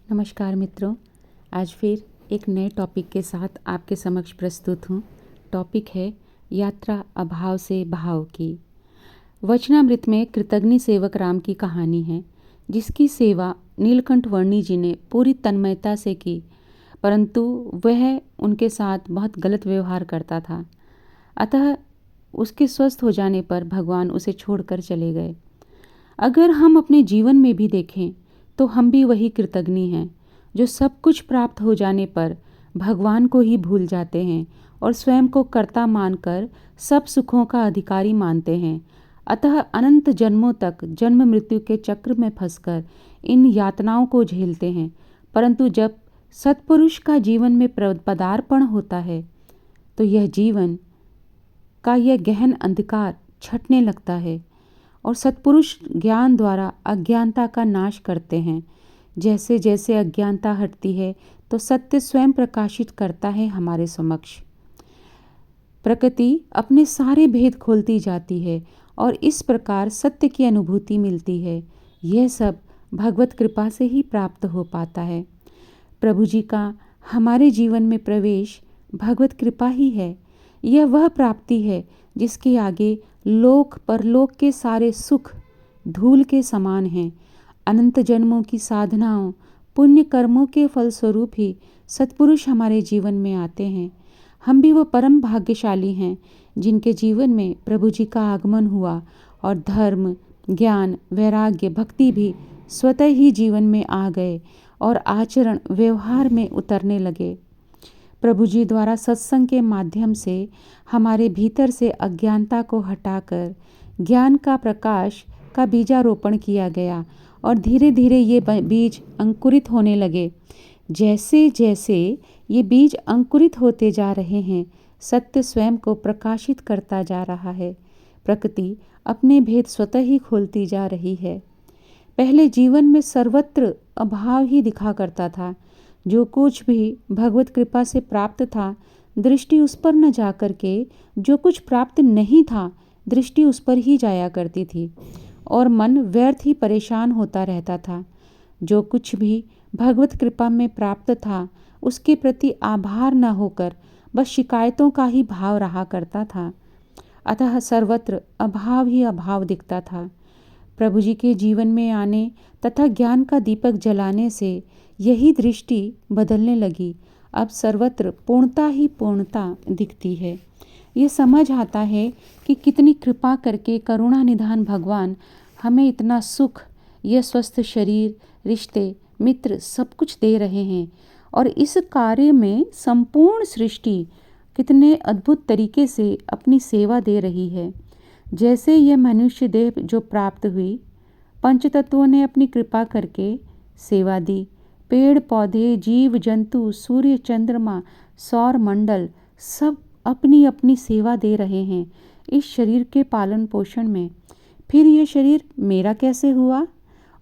नमस्कार मित्रों, आज फिर एक नए टॉपिक के साथ आपके समक्ष प्रस्तुत हूँ। टॉपिक है यात्रा अभाव से भाव की। वचनामृत में कृतघ्न सेवक राम की कहानी है, जिसकी सेवा नीलकंठ वर्णी जी ने पूरी तन्मयता से की, परंतु वह उनके साथ बहुत गलत व्यवहार करता था। अतः उसके स्वस्थ हो जाने पर भगवान उसे छोड़कर चले गए। अगर हम अपने जीवन में भी देखें तो हम भी वही कृतघ्नी हैं, जो सब कुछ प्राप्त हो जाने पर भगवान को ही भूल जाते हैं और स्वयं को कर्ता मानकर सब सुखों का अधिकारी मानते हैं। अतः अनंत जन्मों तक जन्म मृत्यु के चक्र में फंसकर इन यातनाओं को झेलते हैं। परंतु जब सत्पुरुष का जीवन में पदार्पण होता है तो यह जीवन का यह गहन अंधकार छटने लगता है और सत्पुरुष ज्ञान द्वारा अज्ञानता का नाश करते हैं। जैसे जैसे अज्ञानता हटती है तो सत्य स्वयं प्रकाशित करता है हमारे समक्ष। प्रकृति अपने सारे भेद खोलती जाती है और इस प्रकार सत्य की अनुभूति मिलती है। यह सब भगवत कृपा से ही प्राप्त हो पाता है। प्रभु जी का हमारे जीवन में प्रवेश भगवत कृपा ही है। यह वह प्राप्ति है जिसके आगे लोक परलोक के सारे सुख धूल के समान हैं। अनंत जन्मों की साधनाओं पुण्य कर्मों के फलस्वरूप ही सत्पुरुष हमारे जीवन में आते हैं। हम भी वो परम भाग्यशाली हैं जिनके जीवन में प्रभु जी का आगमन हुआ और धर्म, ज्ञान, वैराग्य, भक्ति भी स्वतः ही जीवन में आ गए और आचरण व्यवहार में उतरने लगे। प्रभु जी द्वारा सत्संग के माध्यम से हमारे भीतर से अज्ञानता को हटाकर ज्ञान का प्रकाश का बीजारोपण किया गया और धीरे धीरे ये बीज अंकुरित होने लगे। जैसे जैसे ये बीज अंकुरित होते जा रहे हैं, सत्य स्वयं को प्रकाशित करता जा रहा है। प्रकृति अपने भेद स्वतः ही खोलती जा रही है। पहले जीवन में सर्वत्र अभाव ही दिखा करता था। जो कुछ भी भगवत कृपा से प्राप्त था, दृष्टि उस पर न जा कर के जो कुछ प्राप्त नहीं था, दृष्टि उस पर ही जाया करती थी और मन व्यर्थ ही परेशान होता रहता था। जो कुछ भी भगवत कृपा में प्राप्त था, उसके प्रति आभार न होकर बस शिकायतों का ही भाव रहा करता था। अतः सर्वत्र अभाव ही अभाव दिखता था। प्रभु जी के जीवन में आने तथा ज्ञान का दीपक जलाने से यही दृष्टि बदलने लगी। अब सर्वत्र पूर्णता ही पूर्णता दिखती है। ये समझ आता है कि कितनी कृपा करके करुणा निधान भगवान हमें इतना सुख, यह स्वस्थ शरीर, रिश्ते, मित्र सब कुछ दे रहे हैं और इस कार्य में संपूर्ण सृष्टि कितने अद्भुत तरीके से अपनी सेवा दे रही है। जैसे यह मनुष्य देह जो प्राप्त हुई, पंचतत्वों ने अपनी कृपा करके सेवा दी। पेड़ पौधे, जीव जंतु, सूर्य चंद्रमा, सौर मंडल सब अपनी अपनी सेवा दे रहे हैं इस शरीर के पालन पोषण में। फिर यह शरीर मेरा कैसे हुआ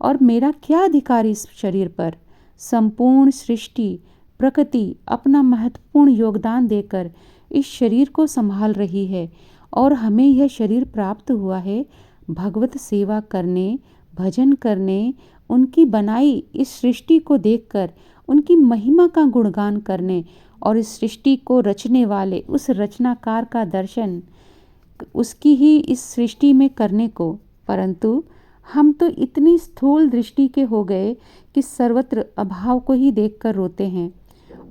और मेरा क्या अधिकार इस शरीर पर? संपूर्ण सृष्टि प्रकृति अपना महत्वपूर्ण योगदान देकर इस शरीर को संभाल रही है और हमें यह शरीर प्राप्त हुआ है भगवत सेवा करने, भजन करने, उनकी बनाई इस सृष्टि को देखकर उनकी महिमा का गुणगान करने और इस सृष्टि को रचने वाले उस रचनाकार का दर्शन उसकी ही इस सृष्टि में करने को। परंतु हम तो इतनी स्थूल दृष्टि के हो गए कि सर्वत्र अभाव को ही देखकर रोते हैं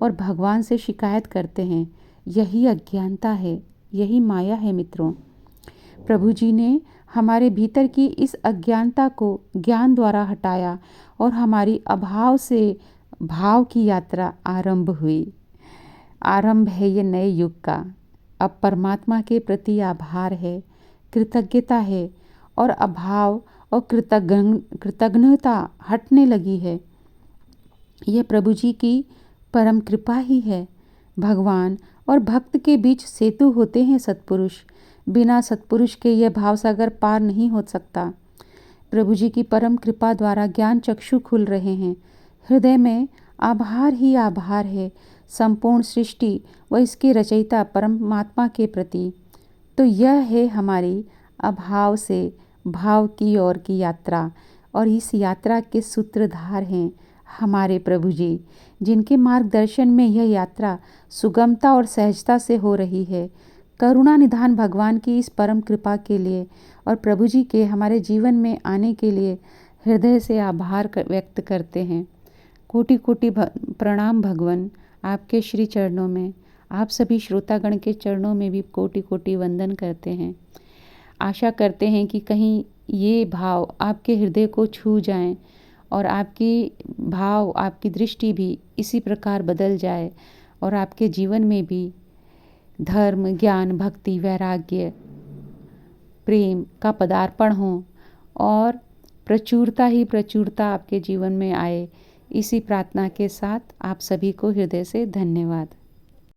और भगवान से शिकायत करते हैं। यही अज्ञानता है, यही माया है मित्रों। प्रभु जी ने हमारे भीतर की इस अज्ञानता को ज्ञान द्वारा हटाया और हमारी अभाव से भाव की यात्रा आरंभ हुई। आरंभ है ये नए युग का। अब परमात्मा के प्रति आभार है, कृतज्ञता है और अभाव और कृतज्ञता हटने लगी है। यह प्रभु जी की परम कृपा ही है। भगवान और भक्त के बीच सेतु होते हैं सत्पुरुष। बिना सत्पुरुष के यह भाव सागर पार नहीं हो सकता। प्रभु जी की परम कृपा द्वारा ज्ञान चक्षु खुल रहे हैं। हृदय में आभार ही आभार है संपूर्ण सृष्टि व इसके रचयिता परमात्मा के प्रति। तो यह है हमारी अभाव से भाव की ओर की यात्रा और इस यात्रा के सूत्रधार हैं हमारे प्रभु जी, जिनके मार्गदर्शन में यह यात्रा सुगमता और सहजता से हो रही है, करुणा निधान भगवान की इस परम कृपा के लिए और प्रभु जी के हमारे जीवन में आने के लिए हृदय से आभार व्यक्त करते हैं। कोटि कोटि प्रणाम भगवान, आपके श्री चरणों में, आप सभी श्रोतागण के चरणों में भी कोटि कोटि वंदन करते हैं। आशा करते हैं कि कहीं ये भाव आपके हृदय को छू जाएं और आपकी भाव, आपकी दृष्टि भी इसी प्रकार बदल जाए और आपके जीवन में भी धर्म, ज्ञान, भक्ति, वैराग्य, प्रेम का पदार्पण हो और प्रचुरता ही प्रचुरता आपके जीवन में आए। इसी प्रार्थना के साथ आप सभी को हृदय से धन्यवाद।